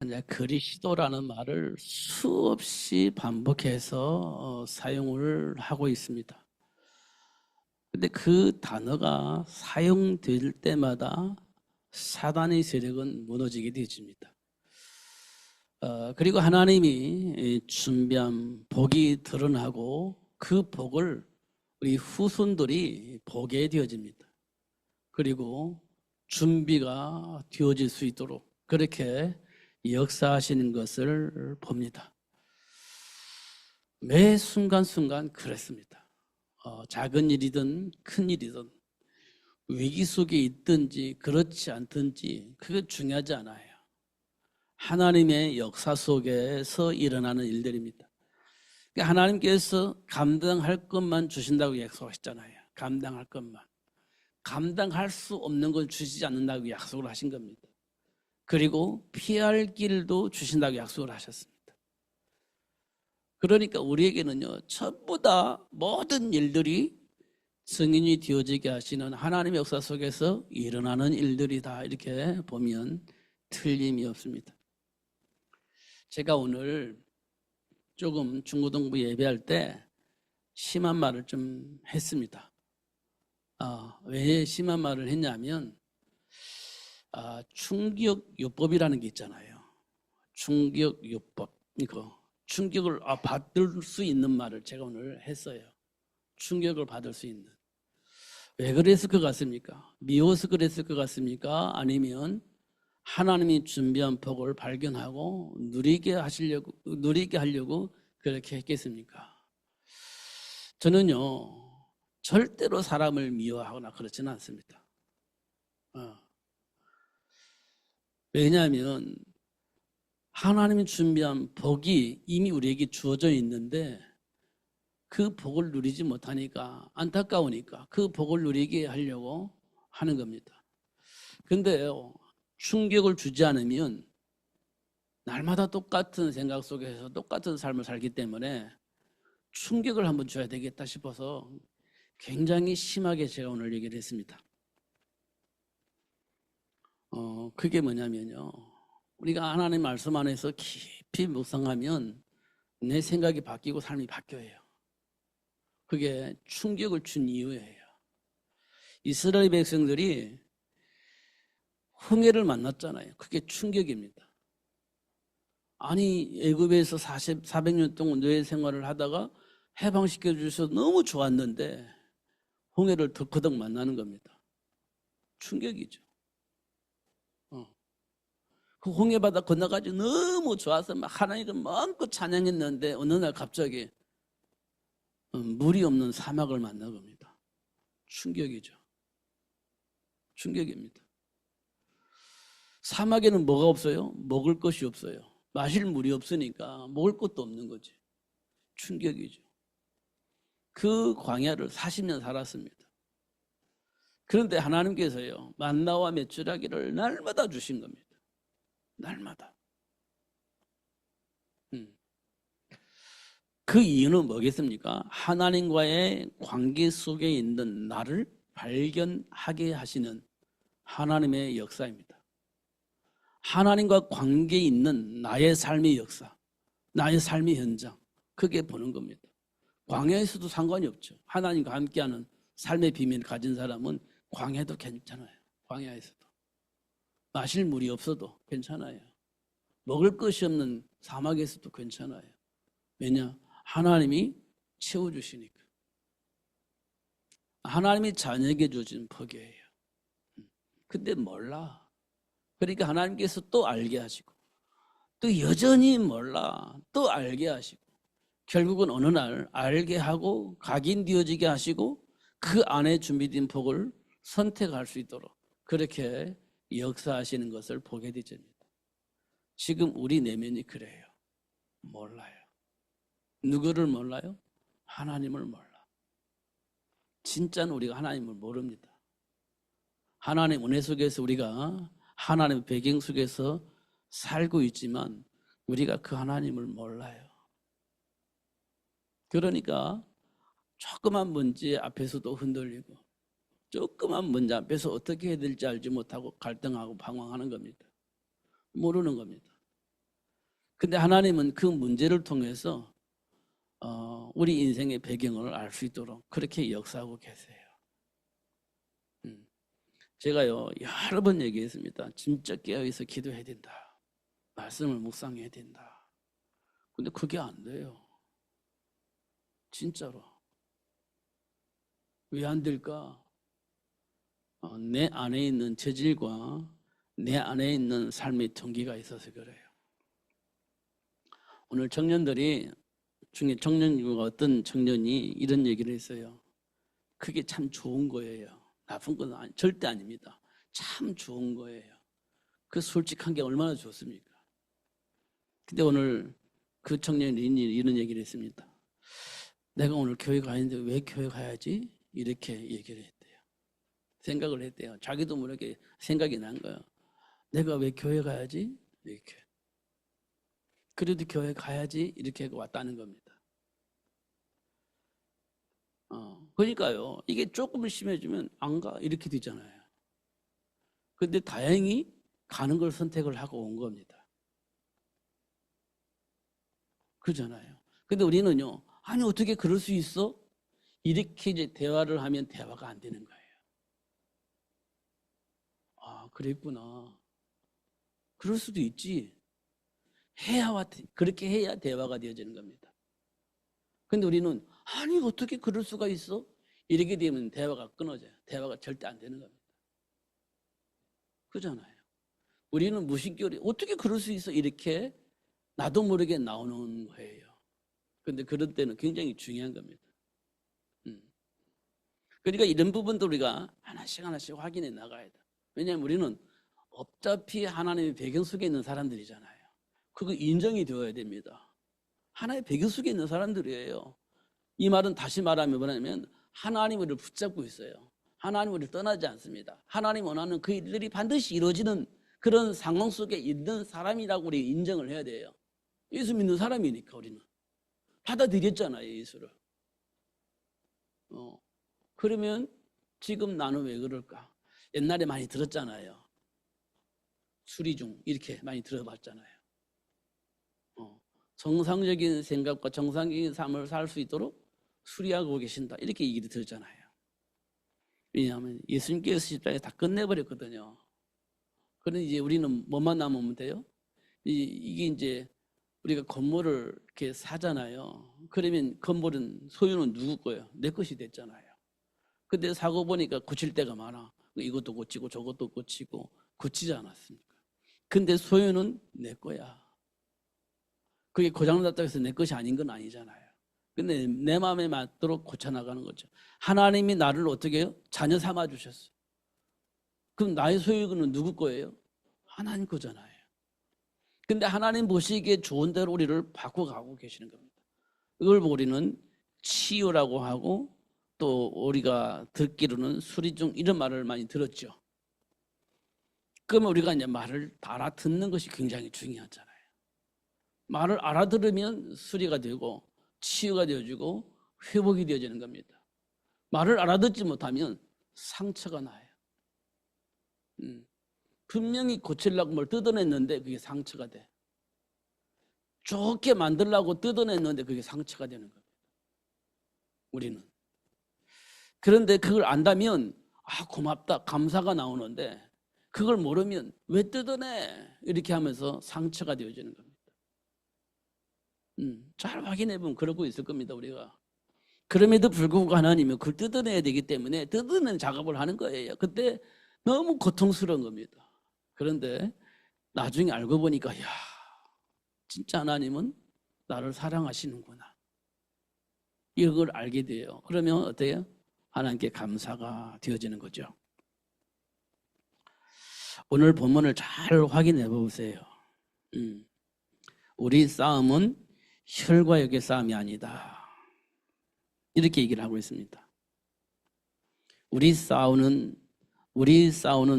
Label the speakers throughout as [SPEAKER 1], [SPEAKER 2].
[SPEAKER 1] 이제 그리스도라는 말을 수없이 반복해서 사용을 하고 있습니다. 근데 그 단어가 사용될 때마다 사단의 세력은 무너지게 되어집니다. 그리고 하나님이 준비한 복이 드러나고 그 복을 우리 후손들이 보게 되어집니다. 그리고 준비가 되어질 수 있도록 그렇게 역사하시는 것을 봅니다. 매 순간순간 그랬습니다. 작은 일이든 큰 일이든 위기 속에 있든지 그렇지 않든지 그게 중요하지 않아요. 하나님의 역사 속에서 일어나는 일들입니다. 그러니까 하나님께서 감당할 것만 주신다고 약속하셨잖아요. 감당할 것만. 감당할 수 없는 걸 주시지 않는다고 약속을 하신 겁니다. 그리고 피할 길도 주신다고 약속을 하셨습니다. 그러니까 우리에게는요, 전부 다 모든 일들이 승인이 되어지게 하시는 하나님의 역사 속에서 일어나는 일들이다. 이렇게 보면 틀림이 없습니다. 제가 오늘 조금 중고등부 예배할 때 심한 말을 좀 했습니다. 왜 심한 말을 했냐면 충격요법이라는 게 있잖아요. 충격요법. 이거 충격을 받을 수 있는 말을 제가 오늘 했어요. 충격을 받을 수 있는. 왜 그랬을 것 같습니까? 미워서 그랬을 것 같습니까? 아니면 하나님이 준비한 복을 발견하고 누리게 하려고 그렇게 했겠습니까? 저는요, 절대로 사람을 미워하거나 그렇지는 않습니다. 왜냐하면 하나님이 준비한 복이 이미 우리에게 주어져 있는데 그 복을 누리지 못하니까 안타까우니까 그 복을 누리게 하려고 하는 겁니다. 근데 충격을 주지 않으면 날마다 똑같은 생각 속에서 똑같은 삶을 살기 때문에 충격을 한번 줘야 되겠다 싶어서 굉장히 심하게 제가 오늘 얘기를 했습니다. 그게 뭐냐면요. 우리가 하나님 말씀 안에서 깊이 묵상하면 내 생각이 바뀌고 삶이 바뀌어요. 그게 충격을 준 이유예요. 이스라엘 백성들이 홍해를 만났잖아요. 그게 충격입니다. 아니 애굽에서 400년 동안 노예 생활을 하다가 해방시켜 주셔서 너무 좋았는데 홍해를 덜커덕 만나는 겁니다. 충격이죠. 그 홍해 바다 건너가지고 너무 좋아서 막 하나님을 마음껏 찬양했는데 어느 날 갑자기 물이 없는 사막을 만난 겁니다. 충격이죠. 충격입니다. 사막에는 뭐가 없어요? 먹을 것이 없어요. 마실 물이 없으니까 먹을 것도 없는 거지. 충격이죠. 그 광야를 40년 살았습니다. 그런데 하나님께서요, 만나와 메추라기를 날마다 주신 겁니다. 날마다. 그 이유는 뭐겠습니까? 하나님과의 관계 속에 있는 나를 발견하게 하시는 하나님의 역사입니다. 하나님과 관계에 있는 나의 삶의 역사, 나의 삶의 현장, 그게 보는 겁니다. 광야에서도 상관이 없죠. 하나님과 함께하는 삶의 비밀을 가진 사람은 광야도 괜찮아요. 광야에서도. 마실 물이 없어도 괜찮아요. 먹을 것이 없는 사막에서도 괜찮아요. 왜냐? 하나님이 채워주시니까. 하나님이 자녀에게 주신 복이에요. 근데 몰라. 그러니까 하나님께서 또 알게 하시고 또 여전히 몰라. 또 알게 하시고 결국은 어느 날 알게 하고 각인되어지게 하시고 그 안에 준비된 복을 선택할 수 있도록 그렇게 역사하시는 것을 보게 되집니다. 지금 우리 내면이 그래요. 몰라요. 누구를 몰라요? 하나님을 몰라. 진짜는 우리가 하나님을 모릅니다. 하나님 은혜 속에서 우리가 하나님의 배경 속에서 살고 있지만 우리가 그 하나님을 몰라요. 그러니까 조그만 문제 앞에서도 흔들리고 조그만 문제 앞에서 어떻게 해야 될지 알지 못하고 갈등하고 방황하는 겁니다. 모르는 겁니다. 근데 하나님은 그 문제를 통해서 우리 인생의 배경을 알 수 있도록 그렇게 역사하고 계세요. 제가요 여러 번 얘기했습니다. 진짜 깨어있어 기도해야 된다. 말씀을 묵상해야 된다. 근데 그게 안 돼요. 진짜로. 왜 안 될까? 내 안에 있는 재질과 내 안에 있는 삶의 동기가 있어서 그래요. 오늘 청년들이 중에 청년 중에 어떤 청년이 이런 얘기를 했어요. 그게 참 좋은 거예요. 나쁜 건 절대 아닙니다. 참 좋은 거예요. 그 솔직한 게 얼마나 좋습니까? 근데 오늘 그 청년이 이런 얘기를 했습니다. 내가 오늘 교회 가는데 왜 교회 가야지? 이렇게 얘기를 했대요. 생각을 했대요. 자기도 모르게 생각이 난 거예요. 내가 왜 교회 가야지? 이렇게. 그래도 교회 가야지 이렇게 왔다는 겁니다. 그러니까요. 이게 조금 심해지면 안 가 이렇게 되잖아요. 근데 다행히 가는 걸 선택을 하고 온 겁니다. 그러잖아요. 근데 우리는요. 아니 어떻게 그럴 수 있어? 이렇게 이제 대화를 하면 대화가 안 되는 거예요. 아, 그랬구나. 그럴 수도 있지. 그렇게 해야 대화가 되어지는 겁니다. 근데 우리는 아니 어떻게 그럴 수가 있어? 이렇게 되면 대화가 끊어져요. 대화가 절대 안 되는 겁니다. 그잖아요. 우리는 무심결에 어떻게 그럴 수 있어? 이렇게 나도 모르게 나오는 거예요. 근데 그런 때는 굉장히 중요한 겁니다. 그러니까 이런 부분도 우리가 하나씩 확인해 나가야 돼. 왜냐하면 우리는 어차피 하나님의 배경 속에 있는 사람들이잖아요. 그거 인정이 되어야 됩니다. 하나의 배경 속에 있는 사람들이에요. 이 말은 다시 말하면 뭐냐면 하나님 우리를 붙잡고 있어요. 하나님 우리를 떠나지 않습니다. 하나님 원하는 그 일들이 반드시 이루어지는 그런 상황 속에 있는 사람이라고 우리 인정을 해야 돼요. 예수 믿는 사람이니까 우리는. 받아들였잖아요, 예수를. 그러면 지금 나는 왜 그럴까? 옛날에 많이 들었잖아요. 수리중 이렇게 많이 들어봤잖아요. 정상적인 생각과 정상적인 삶을 살 수 있도록 수리하고 계신다 이렇게 얘기를 들었잖아요. 왜냐하면 예수님께서 십자가에 다 끝내버렸거든요. 그러니 이제 우리는 뭐만 남으면 돼요? 이게 이제 우리가 건물을 이렇게 사잖아요. 그러면 건물은 소유는 누구 거예요? 내 것이 됐잖아요. 근데 사고 보니까 고칠 때가 많아. 이것도 고치고 저것도 고치고 고치지 않았습니까? 근데 소유는 내 거야. 그게 고장났다고 해서 내 것이 아닌 건 아니잖아요. 근데 내 마음에 맞도록 고쳐나가는 거죠. 하나님이 나를 어떻게 해요? 자녀 삼아 주셨어요. 그럼 나의 소유는 누구 거예요? 하나님 거잖아요. 근데 하나님 보시기에 좋은 대로 우리를 바꿔가고 계시는 겁니다. 이걸 우리는 치유라고 하고 또 우리가 듣기로는 수리중 이런 말을 많이 들었죠. 그러면 우리가 이제 말을 알아듣는 것이 굉장히 중요하잖아요. 말을 알아들으면 수리가 되고 치유가 되어지고 회복이 되어지는 겁니다. 말을 알아듣지 못하면 상처가 나요. 분명히 고치려고 뭘 뜯어냈는데 그게 상처가 돼. 좋게 만들려고 뜯어냈는데 그게 상처가 되는 겁니다. 우리는. 그런데 그걸 안다면 고맙다 감사가 나오는데 그걸 모르면 왜 뜯어내 이렇게 하면서 상처가 되어지는 겁니다. 잘 확인해 보면 그러고 있을 겁니다. 우리가. 그럼에도 불구하고 하나님은 그걸 뜯어내야 되기 때문에 뜯어내는 작업을 하는 거예요. 그때 너무 고통스러운 겁니다. 그런데 나중에 알고 보니까 야 진짜 하나님은 나를 사랑하시는구나. 이걸 알게 돼요. 그러면 어때요? 하나님께 감사가 되어지는 거죠. 오늘 본문을 잘 확인해 보세요. 우리 싸움은 혈과 육의 싸움이 아니다. 이렇게 얘기를 하고 있습니다. 우리 싸우는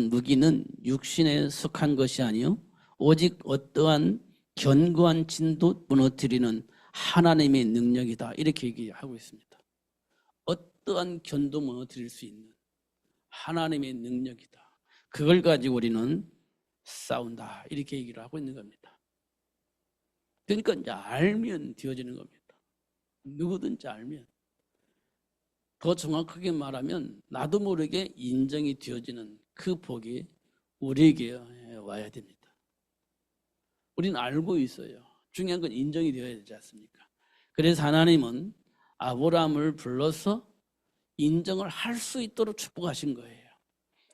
[SPEAKER 1] 무기는 육신에 속한 것이 아니요 오직 어떠한 견고한 진도 무너뜨리는 하나님의 능력이다. 이렇게 얘기하고 있습니다. 어떠한 견도 무너뜨릴 수 있는 하나님의 능력이다. 그걸 가지고 우리는 싸운다. 이렇게 얘기를 하고 있는 겁니다. 그러니까 이제 알면 되어지는 겁니다. 누구든지 알면. 더 정확하게 말하면 나도 모르게 인정이 되어지는 그 복이 우리에게 와야 됩니다. 우리는 알고 있어요. 중요한 건 인정이 되어야 되지 않습니까? 그래서 하나님은 아브라함을 불러서 인정을 할 수 있도록 축복하신 거예요.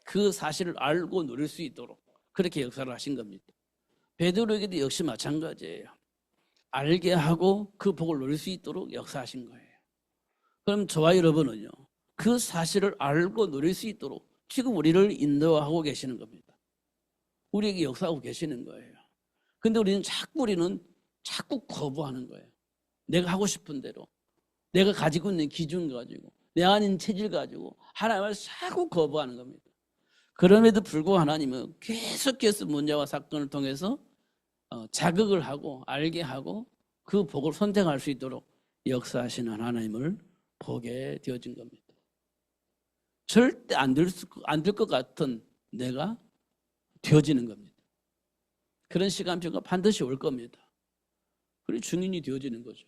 [SPEAKER 1] 그 사실을 알고 누릴 수 있도록 그렇게 역사를 하신 겁니다. 베드로에게도 역시 마찬가지예요. 알게 하고 그 복을 누릴 수 있도록 역사하신 거예요. 그럼 저와 여러분은요, 그 사실을 알고 누릴 수 있도록 지금 우리를 인도하고 계시는 겁니다. 우리에게 역사하고 계시는 거예요. 근데 우리는 자꾸 거부하는 거예요. 내가 하고 싶은 대로, 내가 가지고 있는 기준 가지고, 내 안에 체질 가지고 하나님을 자꾸 거부하는 겁니다. 그럼에도 불구하고 하나님은 계속해서 문제와 사건을 통해서 자극을 하고 알게 하고 그 복을 선택할 수 있도록 역사하시는 하나님을 보게 되어진 겁니다. 절대 안 될 것 같은 내가 되어지는 겁니다. 그런 시간표가 반드시 올 겁니다. 그리고 증인이 되어지는 거죠.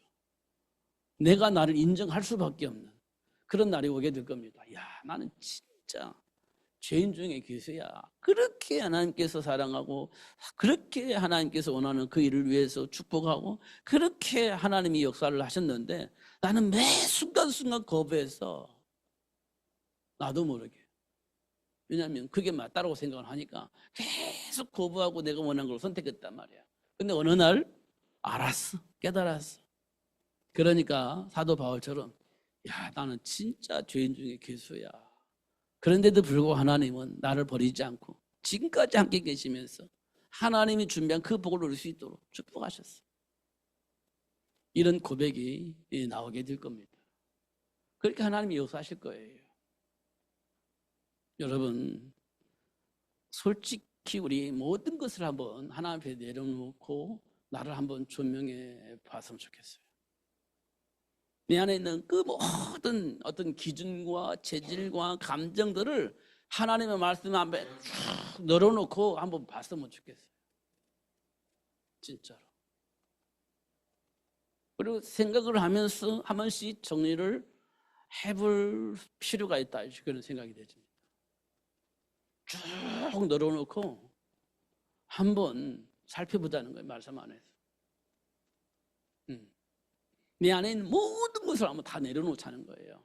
[SPEAKER 1] 내가 나를 인정할 수밖에 없는 그런 날이 오게 될 겁니다. 야, 나는 진짜 죄인 중에 괴수야. 그렇게 하나님께서 사랑하고 그렇게 하나님께서 원하는 그 일을 위해서 축복하고 그렇게 하나님이 역사를 하셨는데 나는 매 순간순간 거부해서 나도 모르게. 왜냐하면 그게 맞다라고 생각을 하니까 계속 거부하고 내가 원하는 걸 선택했단 말이야. 근데 어느 날 알았어. 깨달았어. 그러니까 사도 바울처럼 야, 나는 진짜 죄인 중에 괴수야. 그런데도 불구하고 하나님은 나를 버리지 않고 지금까지 함께 계시면서 하나님이 준비한 그 복을 누릴 수 있도록 축복하셨어요. 이런 고백이 나오게 될 겁니다. 그렇게 하나님이 역사하실 거예요. 여러분, 솔직히 우리 모든 것을 한번 하나님 앞에 내려놓고 나를 한번 조명해 봤으면 좋겠어요. 내 안에 있는 그 모든 어떤 기준과 체질과 감정들을 하나님의 말씀 앞에 쭉 널어놓고 한번 봤으면 좋겠어요. 진짜로. 그리고 생각을 하면서 한 번씩 정리를 해볼 필요가 있다. 그런 생각이 되집니다. 쭉 널어놓고 한번 살펴보자는 거예요. 말씀 안에서. 내 안에 있는 모든 것을 한번 다 내려놓자는 거예요.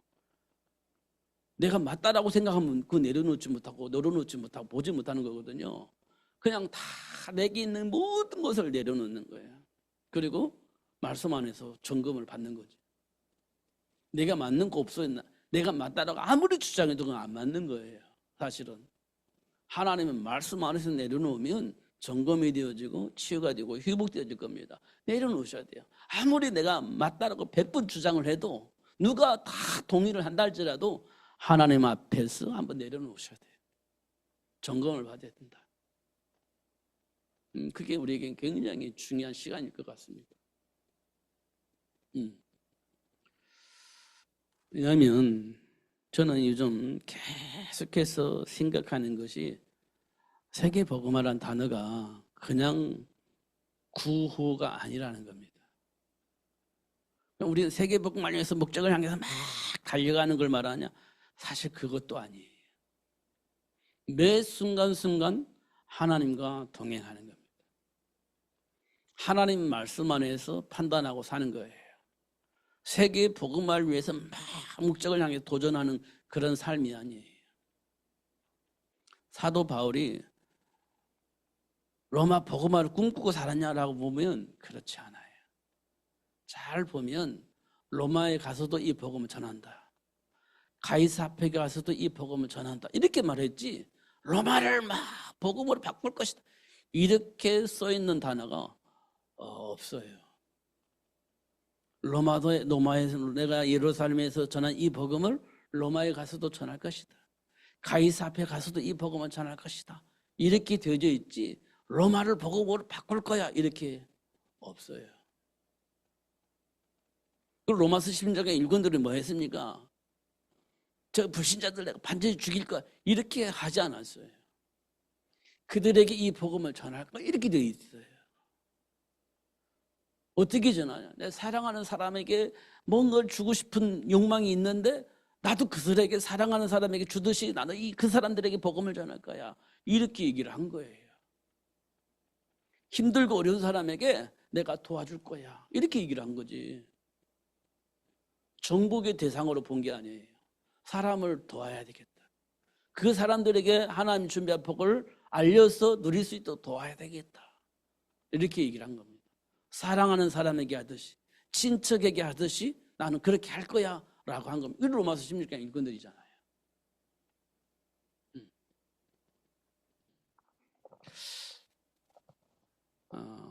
[SPEAKER 1] 내가 맞다라고 생각하면 그거 내려놓지 못하고 널어놓지 못하고 보지 못하는 거거든요. 그냥 다 내게 있는 모든 것을 내려놓는 거예요. 그리고 말씀 안에서 점검을 받는 거지. 내가 맞는 거 없어요. 내가 맞다라고 아무리 주장해도 그건 안 맞는 거예요. 사실은 하나님은 말씀 안에서 내려놓으면 점검이 되어지고 치유가 되고 회복되어질 겁니다. 내려놓으셔야 돼요. 아무리 내가 맞다라고 100번 주장을 해도 누가 다 동의를 한다 할지라도 하나님 앞에서 한번 내려놓으셔야 돼요. 점검을 받아야 된다. 그게 우리에게 굉장히 중요한 시간일 것 같습니다. 왜냐하면 저는 요즘 계속해서 생각하는 것이 세계복음화라는 단어가 그냥 구호가 아니라는 겁니다. 우리는 세계복음화를 위해서 목적을 향해서 막 달려가는 걸 말하냐? 사실 그것도 아니에요. 매 순간순간 하나님과 동행하는 겁니다. 하나님 말씀 안에서 판단하고 사는 거예요. 세계복음화를 위해서 막 목적을 향해 도전하는 그런 삶이 아니에요. 사도 바울이 로마 복음화를 꿈꾸고 살았냐라고 보면 그렇지 않아요. 잘 보면 로마에 가서도 이 복음을 전한다. 가이사 앞에 가서도 이 복음을 전한다. 이렇게 말했지 로마를 막 복음으로 바꿀 것이다. 이렇게 써있는 단어가 없어요. 로마에서 내가 예루살렘에서 전한 이 복음을 로마에 가서도 전할 것이다. 가이사 앞에 가서도 이 복음을 전할 것이다. 이렇게 되어져 있지 로마를 복음으로 바꿀 거야 이렇게 없어요. 그 로마서 10장의 일꾼들이 뭐 했습니까? 저 불신자들 내가 반드시 죽일 거야 이렇게 하지 않았어요. 그들에게 이 복음을 전할 거야 이렇게 되어 있어요. 어떻게 전하냐? 내 사랑하는 사람에게 뭔가를 주고 싶은 욕망이 있는데 나도 그들에게 사랑하는 사람에게 주듯이 나는 그 사람들에게 복음을 전할 거야. 이렇게 얘기를 한 거예요. 힘들고 어려운 사람에게 내가 도와줄 거야. 이렇게 얘기를 한 거지. 정복의 대상으로 본 게 아니에요. 사람을 도와야 되겠다. 그 사람들에게 하나님 준비한 복을 알려서 누릴 수 있도록 도와야 되겠다. 이렇게 얘기를 한 겁니다. 사랑하는 사람에게 하듯이, 친척에게 하듯이 나는 그렇게 할 거야 라고 한 겁니다. 로마서 16장 일꾼들이잖아요.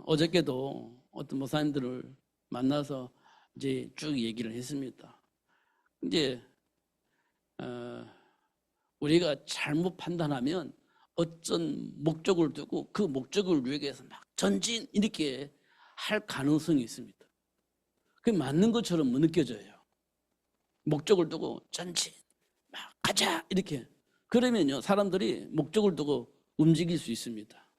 [SPEAKER 1] 어저께도 어떤 목사님들을 만나서 이제 쭉 얘기를 했습니다. 이제 우리가 잘못 판단하면 어떤 목적을 두고 그 목적을 위해서 막 전진 이렇게 할 가능성이 있습니다. 그게 맞는 것처럼 느껴져요. 목적을 두고 전진 막 가자 이렇게 그러면요 사람들이 목적을 두고 움직일 수 있습니다.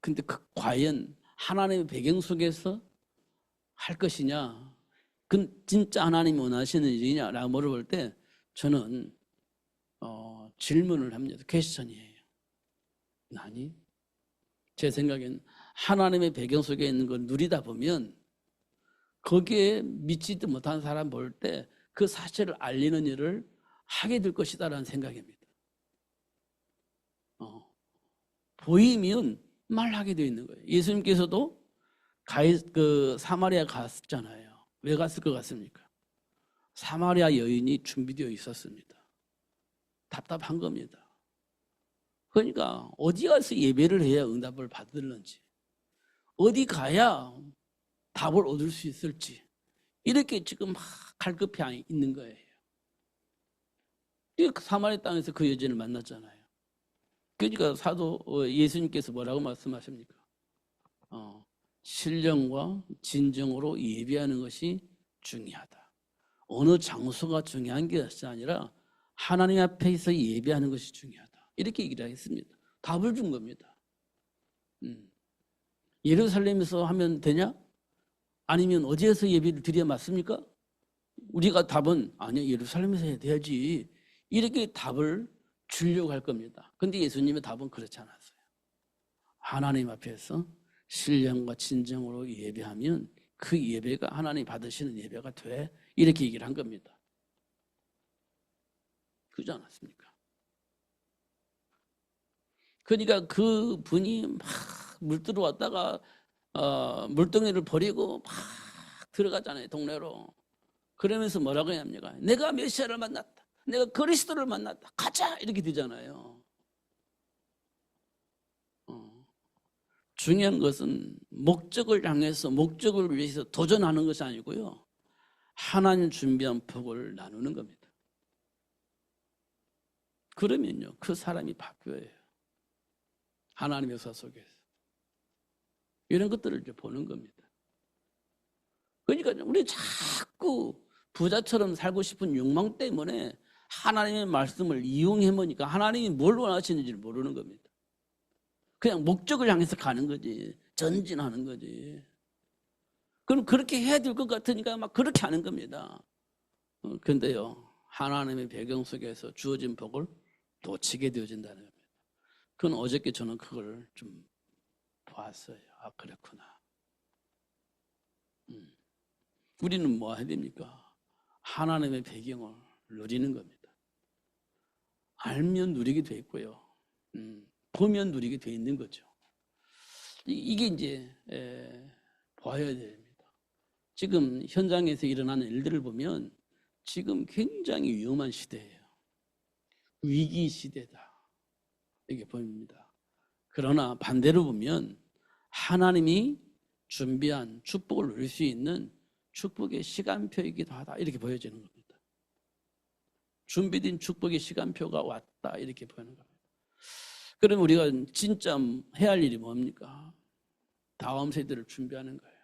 [SPEAKER 1] 근데 과연 하나님의 배경 속에서 할 것이냐, 그건 진짜 하나님이 원하시는 일이냐라고 물어볼 때 저는 질문을 합니다. 퀘스천이에요. 아니, 제 생각엔 하나님의 배경 속에 있는 걸 누리다 보면 거기에 미치지 못한 사람 볼 때 그 사실을 알리는 일을 하게 될 것이다라는 생각입니다. 보이면 말하게 되어 있는 거예요. 예수님께서도 사마리아 갔잖아요. 왜 갔을 것 같습니까? 사마리아 여인이 준비되어 있었습니다. 답답한 겁니다. 그러니까 어디 가서 예배를 해야 응답을 받을는지, 어디 가야 답을 얻을 수 있을지 이렇게 지금 막 갈급해 있는 거예요. 사마리아 땅에서 그 여인을 만났잖아요. 그러니까 사도 예수님께서 뭐라고 말씀하십니까? 신령과 진정으로 예배하는 것이 중요하다. 어느 장소가 중요한 것이 아니라 하나님 앞에서 예배하는 것이 중요하다. 이렇게 얘기를 하겠습니다. 답을 준 겁니다. 예루살렘에서 하면 되냐? 아니면 어디에서 예배를 드려야 맞습니까? 우리가 답은 아니야 예루살렘에서 해야 돼야지 이렇게 답을 주려고 할 겁니다. 그런데 예수님의 답은 그렇지 않았어요. 하나님 앞에서 신령과 진정으로 예배하면 그 예배가 하나님 받으시는 예배가 돼 이렇게 얘기를 한 겁니다. 그렇지 않았습니까? 그러니까 그 분이 막 물 들어왔다가 물동이를 버리고 막 들어가잖아요 동네로. 그러면서 뭐라고 합니까? 내가 메시아를 만났다. 내가 그리스도를 만났다. 가자 이렇게 되잖아요. 중요한 것은 목적을 향해서 목적을 위해서 도전하는 것이 아니고요. 하나님 준비한 복을 나누는 겁니다. 그러면요 그 사람이 바뀌어요. 하나님의 역사 속에서 이런 것들을 이제 보는 겁니다. 그러니까 우리 자꾸 부자처럼 살고 싶은 욕망 때문에 하나님의 말씀을 이용해 보니까 하나님이 뭘 원하시는지를 모르는 겁니다. 그냥 목적을 향해서 가는 거지. 전진하는 거지. 그럼 그렇게 해야 될 것 같으니까 막 그렇게 하는 겁니다. 그런데요 하나님의 배경 속에서 주어진 복을 놓치게 되어진다는 겁니다. 그건 어저께 저는 그걸 좀 보았어요. 아 그렇구나. 우리는 뭐 해야 됩니까? 하나님의 배경을 누리는 겁니다. 알면 누리게 돼 있고요. 보면 누리게 돼 있는 거죠. 이게 이제 봐야 됩니다. 지금 현장에서 일어나는 일들을 보면 지금 굉장히 위험한 시대예요. 위기 시대다. 이게 보입니다. 그러나 반대로 보면 하나님이 준비한 축복을 누릴 수 있는 축복의 시간표이기도 하다. 이렇게 보여지는 겁니다. 준비된 축복의 시간표가 왔다. 이렇게 보이는 겁니다. 그럼 우리가 진짜 해야 할 일이 뭡니까? 다음 세대를 준비하는 거예요.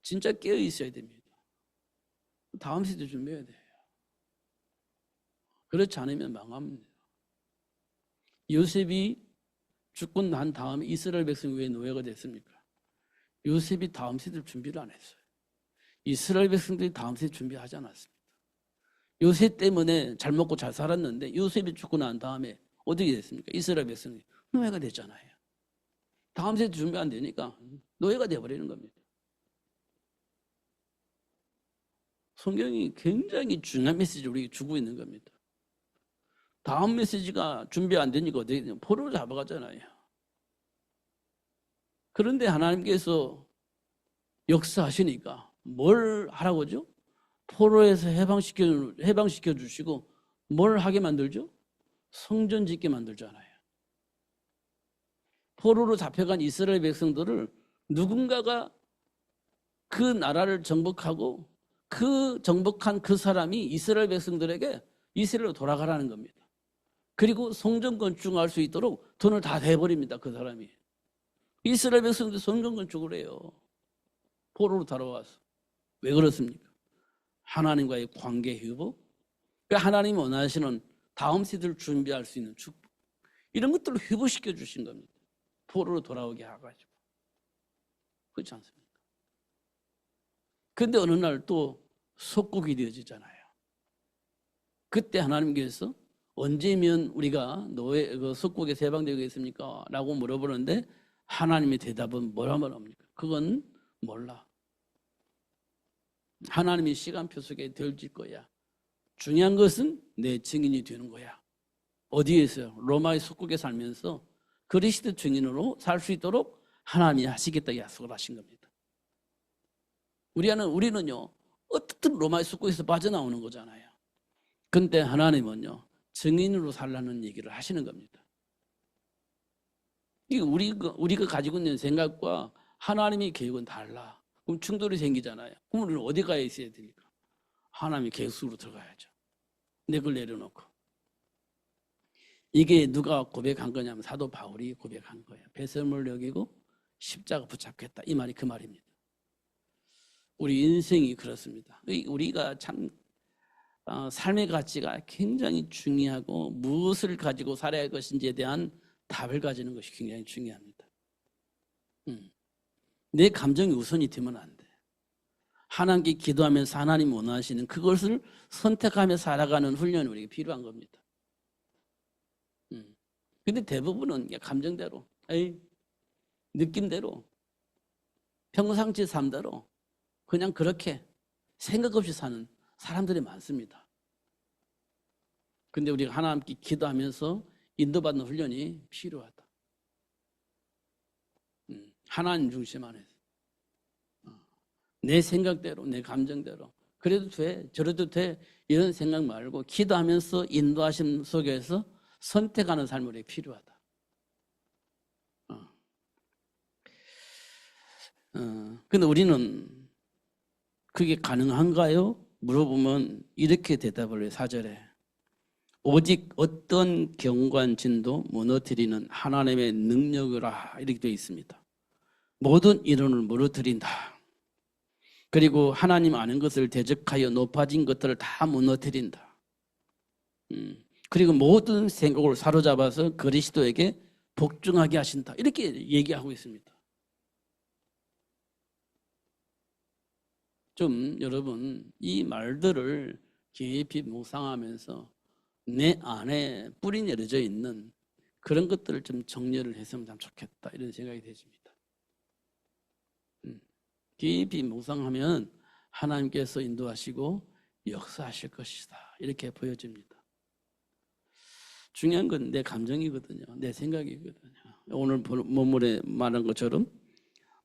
[SPEAKER 1] 진짜 깨어 있어야 됩니다. 다음 세대 준비해야 돼요. 그렇지 않으면 망합니다. 요셉이 죽고 난 다음에 이스라엘 백성이 왜 노예가 됐습니까? 요셉이 다음 세대를 준비를 안 했어요. 이스라엘 백성들이 다음 세대 준비하지 않았습니다. 요셉 때문에 잘 먹고 잘 살았는데 요셉이 죽고 난 다음에 어떻게 됐습니까? 이스라엘 백성이 노예가 됐잖아요. 다음 세대 준비 안 되니까 노예가 돼버리는 겁니다. 성경이 굉장히 중요한 메시지를 우리에게 주고 있는 겁니다. 다음 메시지가 준비 안 되니까 어떻게 되냐? 포로로 잡아가잖아요. 그런데 하나님께서 역사하시니까 뭘 하라고 하죠? 포로에서 해방시켜 주시고 뭘 하게 만들죠? 성전 짓게 만들잖아요. 포로로 잡혀간 이스라엘 백성들을 누군가가 그 나라를 정복하고 그 정복한 그 사람이 이스라엘 백성들에게 이스라엘로 돌아가라는 겁니다. 그리고 성전 건축할 수 있도록 돈을 다 대버립니다. 그 사람이. 이스라엘 백성들 성전 건축을 해요. 포로로 돌아와서. 왜 그렇습니까? 하나님과의 관계 회복, 하나님이 원하시는 다음 세대를 준비할 수 있는 축복, 이런 것들을 회복시켜 주신 겁니다. 포로로 돌아오게 해가지고. 그렇지 않습니까? 그런데 어느 날 또 속국이 되어지잖아요. 그때 하나님께서 언제면 우리가 속국에서 해방되겠습니까? 라고 물어보는데 하나님의 대답은 뭐라면 합니까? 그건 몰라. 하나님이 시간표 속에 되어질 거야. 중요한 것은 내 증인이 되는 거야. 어디에서요? 로마의 속국에 살면서 그리스도 증인으로 살 수 있도록 하나님이 하시겠다 약속을 하신 겁니다. 우리는요, 어떻든 로마의 속국에서 빠져나오는 거잖아요. 근데 하나님은요, 증인으로 살라는 얘기를 하시는 겁니다. 우리가 가지고 있는 생각과 하나님의 계획은 달라. 그럼 충돌이 생기잖아요. 그럼 우리는 어디 가야 있어야 됩니까? 하나님의 계획 속으로 들어가야죠. 내 걸 내려놓고. 이게 누가 고백한 거냐면 사도 바울이 고백한 거예요. 배설물 여기고 십자가 붙잡겠다. 이 말이 그 말입니다. 우리 인생이 그렇습니다. 우리가 참 삶의 가치가 굉장히 중요하고 무엇을 가지고 살아야 할 것인지에 대한 답을 가지는 것이 굉장히 중요합니다. 내 감정이 우선이 되면 안 돼. 하나님께 기도하면서 하나님 원하시는 그것을 선택하며 살아가는 훈련이 우리에게 필요한 겁니다. 근데 대부분은 감정대로, 느낌대로, 평상시 삶대로 그냥 그렇게 생각 없이 사는 사람들이 많습니다. 근데 우리가 하나님께 기도하면서 인도받는 훈련이 필요하다. 하나님 중심 안에서. 내 생각대로, 내 감정대로. 그래도 돼, 저래도 돼, 이런 생각 말고 기도하면서 인도하심 속에서 선택하는 삶이 필요하다. 근데 우리는 그게 가능한가요? 물어보면 이렇게 대답을 해요. 4절에. 오직 어떤 경관진도 무너뜨리는 하나님의 능력이라 이렇게 되어 있습니다. 모든 이론을 무너뜨린다. 그리고 하나님 아는 것을 대적하여 높아진 것들을 다 무너뜨린다. 그리고 모든 생각을 사로잡아서 그리스도에게 복종하게 하신다. 이렇게 얘기하고 있습니다. 좀 여러분 이 말들을 깊이 묵상하면서 내 안에 뿌리 내려져 있는 그런 것들을 좀 정리를 했으면 참 좋겠다 이런 생각이 되십니다. 깊이 묵상하면 하나님께서 인도하시고 역사하실 것이다 이렇게 보여집니다. 중요한 건 내 감정이거든요. 내 생각이거든요. 오늘 본문에 말한 것처럼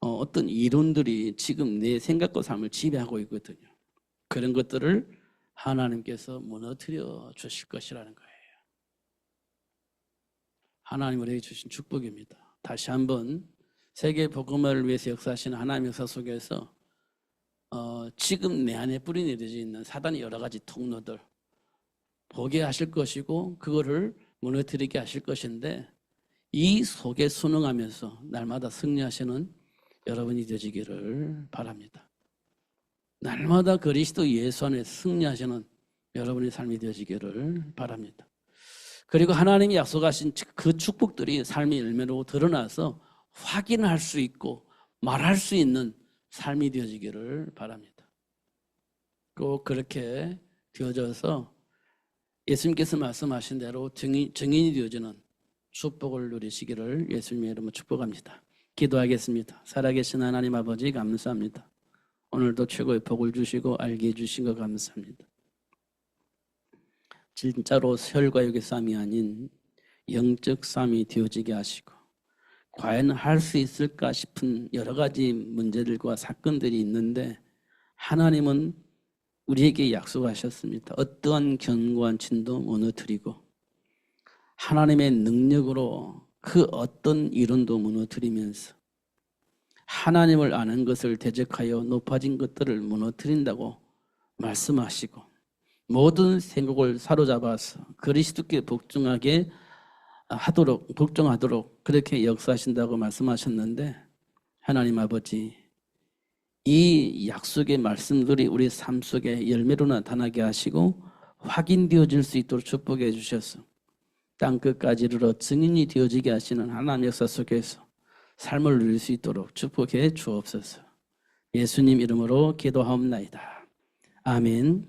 [SPEAKER 1] 어떤 이론들이 지금 내 생각과 삶을 지배하고 있거든요. 그런 것들을 하나님께서 무너뜨려 주실 것이라는 거예요. 하나님 우리에게 주신 축복입니다. 다시 한번 세계 복음화를 위해서 역사하시는 하나님의 역사 속에서 지금 내 안에 뿌리 내려져 있는 사단의 여러 가지 통로들 보게 하실 것이고 그거를 무너뜨리게 하실 것인데 이 속에 순응하면서 날마다 승리하시는 여러분이 되시기를 바랍니다. 날마다 그리스도 예수 안에 승리하시는 여러분의 삶이 되시기를 바랍니다. 그리고 하나님이 약속하신 그 축복들이 삶의 열매로 드러나서 확인할 수 있고 말할 수 있는 삶이 되어지기를 바랍니다. 꼭 그렇게 되어져서 예수님께서 말씀하신 대로 증인이 되어지는 축복을 누리시기를 예수님의 이름으로 축복합니다. 기도하겠습니다. 살아계신 하나님 아버지 감사합니다. 오늘도 최고의 복을 주시고 알게 해주신 것 감사합니다. 진짜로 혈과 육의 싸움이 아닌 영적 싸움이 되어지게 하시고 과연 할 수 있을까 싶은 여러 가지 문제들과 사건들이 있는데 하나님은 우리에게 약속하셨습니다. 어떠한 견고한 진도 무너뜨리고 하나님의 능력으로 그 어떤 이론도 무너뜨리면서 하나님을 아는 것을 대적하여 높아진 것들을 무너뜨린다고 말씀하시고 모든 생각을 사로잡아서 그리스도께 복종하도록 그렇게 역사하신다고 말씀하셨는데 하나님 아버지 이 약속의 말씀들이 우리 삶 속에 열매로 나타나게 하시고 확인되어질 수 있도록 축복해 주셔서 땅끝까지 이르러 증인이 되어지게 하시는 하나님의 역사 속에서 삶을 누릴 수 있도록 축복해 주옵소서. 예수님 이름으로 기도하옵나이다. 아멘.